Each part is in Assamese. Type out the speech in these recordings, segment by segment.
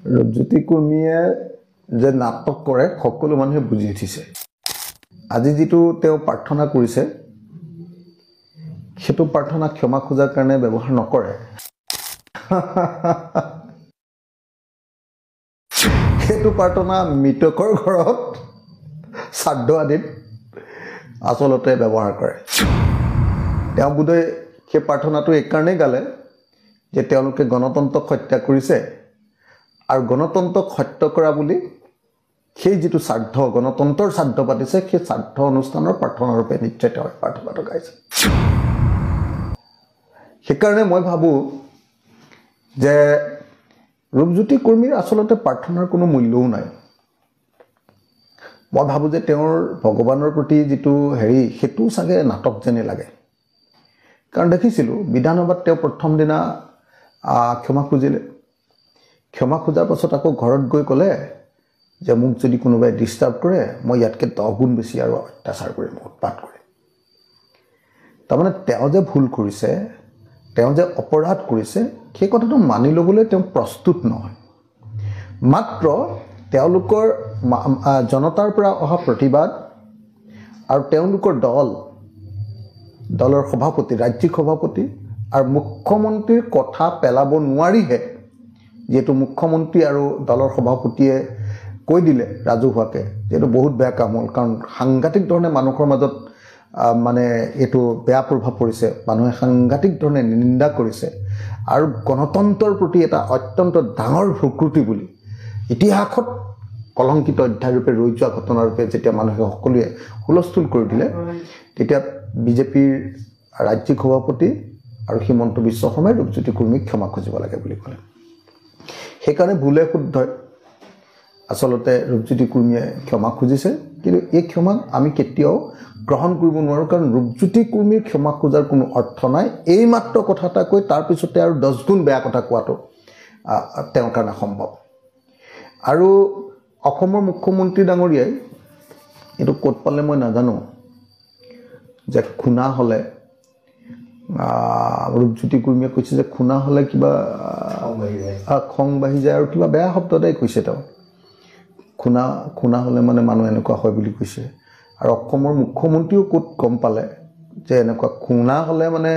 ৰূপজ্যোতি কুৰ্মীয়ে যে নাটক কৰে সকলো মানুহে বুজি উঠিছে। আজি যেটো তেওঁ প্ৰাৰ্থনা কৰিছে সেটো প্ৰাৰ্থনা ক্ষমা খোজাৰ কাৰণে ব্যৱহাৰ নকৰে। সেটো প্ৰাৰ্থনা মৃতকৰ ঘৰত শ্ৰাদ্ধ আদিত আচলতে ব্যৱহাৰ কৰে। তেওঁ বোধহয় সেই প্ৰাৰ্থনাটো এই কাৰণেই গালে যে তেওঁলোকে গণতন্ত্ৰক হত্যা কৰিছে আৰু গণতন্ত্ৰক হত্যা কৰা বুলি সেই যেটো শ্ৰাদ্ধ গণতন্ত্ৰৰ শ্ৰাদ্ধ পাতিছে সেই শ্ৰাদ্ধ অনুষ্ঠানৰ প্ৰাৰ্থনা ৰূপে নিশ্চয় তেওঁ প্ৰাৰ্থনাটো গাইছে। সেইকাৰণে মই ভাবো যে ৰূপজ্যোতি কুৰ্মীৰ আচলতে প্ৰাৰ্থনাৰ কোনো মূল্যও নাই। মই ভাবো যে তেওঁৰ ভগৱানৰ প্ৰতি যেটো সেটো চাগে নাটক যেনে লাগে। কাৰণ দেখিছিলোঁ বিধানসভাত তেওঁ প্ৰথম দিনা ক্ষমা খুজিলে। ক্ষমা খোজাৰ পাছত আকৌ ঘৰত গৈ ক'লে যে মোক যদি কোনোবাই ডিষ্টাৰ্ব কৰে মই ইয়াতকৈ 10 গুণ বেছি আৰু অত্যাচাৰ কৰিম, উৎপাত কৰিম। তাৰমানে তেওঁ যে ভুল কৰিছে, তেওঁ যে অপৰাধ কৰিছে সেই কথাটো মানি ল'বলৈ তেওঁ প্ৰস্তুত নহয়। মাত্ৰ তেওঁলোকৰ জনতাৰ পৰা অহা প্ৰতিবাদ আৰু তেওঁলোকৰ দলৰ সভাপতি, ৰাজ্যিক সভাপতি আৰু মুখ্যমন্ত্ৰীৰ কথা পেলাব নোৱাৰিহে, যেহেতু মুখ্যমন্ত্ৰী আৰু দলৰ সভাপতিয়ে কৈ দিলে ৰাজহুৱাকে যেটো বহুত বেয়া কাম হ'ল। কাৰণ সাংঘাতিক ধৰণে মানুহৰ মাজত মানে এইটো বেয়া প্ৰভাৱ পৰিছে, মানুহে সাংঘাতিক ধৰণে নিন্দা কৰিছে আৰু গণতন্ত্ৰৰ প্ৰতি এটা অত্যন্ত ডাঙৰ ভুক্ৰুটি বুলি ইতিহাসত কলংকিত অধ্যায় ৰূপে ৰৈ যোৱা ঘটনা ৰূপে যেতিয়া মানুহে সকলোৱে হুলস্থুল কৰি দিলে, তেতিয়া বিজেপিৰ ৰাজ্যিক সভাপতি আৰু হিমন্ত বিশ্ব শৰ্মাই ৰূপজ্যোতি কুৰ্মীক ক্ষমা খুজিব লাগে বুলি ক'লে। সেইকাৰণে ভুলে শুদ্ধই আচলতে ৰূপজ্যোতি কুৰ্মীয়ে ক্ষমা খুজিছে। কিন্তু এই ক্ষমাক আমি কেতিয়াও গ্ৰহণ কৰিব নোৱাৰোঁ, কাৰণ ৰূপজ্যোতি কুৰ্মীৰ ক্ষমা খোজাৰ কোনো অৰ্থ নাই। এই মাত্ৰ কথা এটা কৈ তাৰ পিছতে আৰু 10 গুণ বেয়া কথা কোৱাটো তেওঁৰ কাৰণে সম্ভৱ। আৰু অসমৰ মুখ্যমন্ত্ৰী ডাঙৰীয়াই এইটো ক'ত পালে মই নাজানো যে খুনা হ'লে ৰূপজ্যোতি কুৰ্মীয়ে কৈছে যে খুনা হ'লে কিবা খং বাঢ়ি যায় আৰু কিবা বেয়া শব্দ এটাই কৈছে। তেওঁ খুনা হ'লে মানে মানুহ এনেকুৱা হয় বুলি কৈছে। আৰু অসমৰ মুখ্যমন্ত্ৰীও ক'ত গম পালে যে এনেকুৱা খুনা হ'লে মানে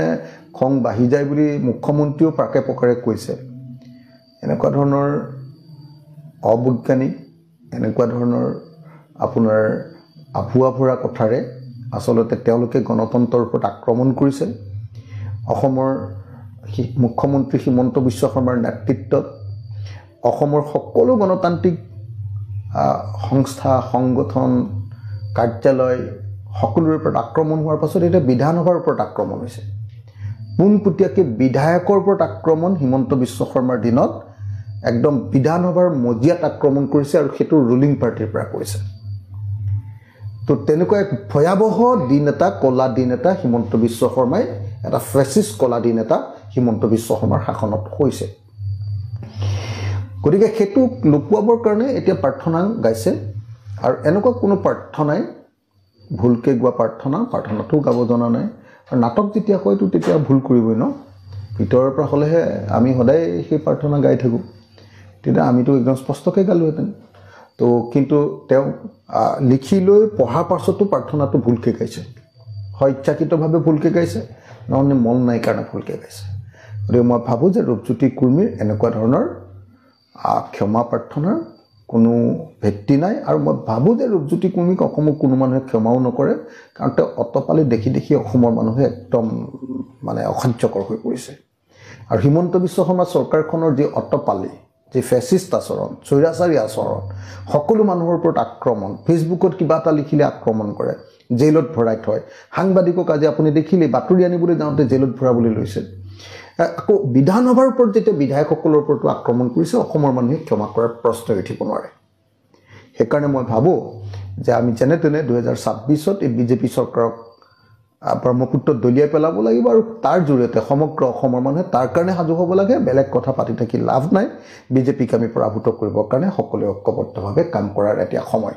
খং বাঢ়ি যায় বুলি মুখ্যমন্ত্ৰীও প্ৰাকে প্ৰকাৰে কৈছে। এনেকুৱা ধৰণৰ অবৈজ্ঞানিক, এনেকুৱা ধৰণৰ আপোনাৰ আভুৱা ভৰা কথাৰে আচলতে তেওঁলোকে গণতন্ত্ৰৰ ওপৰত আক্ৰমণ কৰিছে। অসমৰ মুখ্যমন্ত্ৰী হিমন্ত বিশ্ব শৰ্মাৰ নেতৃত্বত অসমৰ সকলো গণতান্ত্ৰিক সংস্থা, সংগঠন, কাৰ্যালয় সকলোৰে ওপৰত আক্ৰমণ হোৱাৰ পাছত এতিয়া বিধানসভাৰ ওপৰত আক্ৰমণ হৈছে। পোনপটীয়াকৈ বিধায়কৰ ওপৰত আক্ৰমণ হিমন্ত বিশ্ব শৰ্মাৰ দিনত একদম বিধানসভাৰ মজিয়াত আক্ৰমণ কৰিছে আৰু সেইটো ৰুলিং পাৰ্টিৰ পৰা কৰিছে। তো তেনেকুৱা এক ভয়াৱহ দিন এটা, কলা দিন এটা হিমন্ত বিশ্ব শৰ্মাই, এটা ফেচিষ্ট কলা দিন এটা হিমন্ত বিশ্ব শৰ্মাৰ শাসনত হৈছে। গতিকে সেইটো লুকুৱাবৰ কাৰণে এতিয়া প্ৰাৰ্থনা গাইছে। আৰু এনেকুৱা কোনো প্ৰাৰ্থনাই ভুলকৈ গোৱা প্ৰাৰ্থনাটো গাব জনা নাই। আৰু নাটক যেতিয়া হয়তো তেতিয়া ভুল কৰিবই ন। ভিতৰৰ পৰা হ'লেহে আমি সদায় সেই প্ৰাৰ্থনা গাই থাকোঁ, তেতিয়া আমিতো একদম স্পষ্টকৈ গালোহেঁতেন। তো কিন্তু তেওঁ লিখি লৈ পঢ়াৰ পাছতো প্ৰাৰ্থনাটো ভুলকৈ গাইছে। হয় ইচ্ছাকৃতভাৱে ভুলকৈ গাইছে, নহ'লে মন নাই কাৰণে ভুলকৈ গাইছে। গতিকে মই ভাবোঁ যে ৰূপজ্যোতি কুৰ্মীৰ এনেকুৱা ধৰণৰ ক্ষমা প্ৰাৰ্থনাৰ কোনো ভিত্তি নাই। আৰু মই ভাবোঁ যে ৰূপজ্যোতি কুৰ্মীক অসমৰ কোনো মানুহে ক্ষমাও নকৰে, কাৰণ তেওঁ অটপালি দেখি দেখি অসমৰ মানুহে একদম মানে অসহ্যকৰ হৈ পৰিছে। আৰু হিমন্ত বিশ্ব শৰ্মা চৰকাৰখনৰ যি অটপালি, যি ফেচিষ্ট আচৰণ, স্বৈৰাচাৰী আচৰণ, সকলো মানুহৰ ওপৰত আক্ৰমণ, ফেচবুকত কিবা এটা লিখিলে আক্ৰমণ কৰে, জেইলত ভৰাই থয়, সাংবাদিকক আজি আপুনি দেখিলেই বাতৰি আনিবলৈ যাওঁতে জেইলত ভৰাবলৈ লৈছে। আকৌ বিধানসভাৰ ওপৰত যেতিয়া বিধায়কসকলৰ ওপৰতো আক্ৰমণ কৰিছে, অসমৰ মানুহে ক্ষমা কৰাৰ প্ৰশ্নই উঠিব নোৱাৰে। সেইকাৰণে মই ভাবোঁ যে আমি যেনে তেনে 2026ত এই বিজেপি চৰকাৰক ব্ৰহ্মপুত্ৰত দলিয়াই পেলাব লাগিব, আৰু তাৰ জৰিয়তে সমগ্ৰ অসমৰ মানুহে তাৰ কাৰণে সাজু হ'ব লাগে। বেলেগ কথা পাতি থাকি লাভ নাই। বিজেপিক আমি পৰাভূত কৰিবৰ কাৰণে সকলোৱে ঐক্যবদ্ধভাৱে কাম কৰাৰ এতিয়া সময়।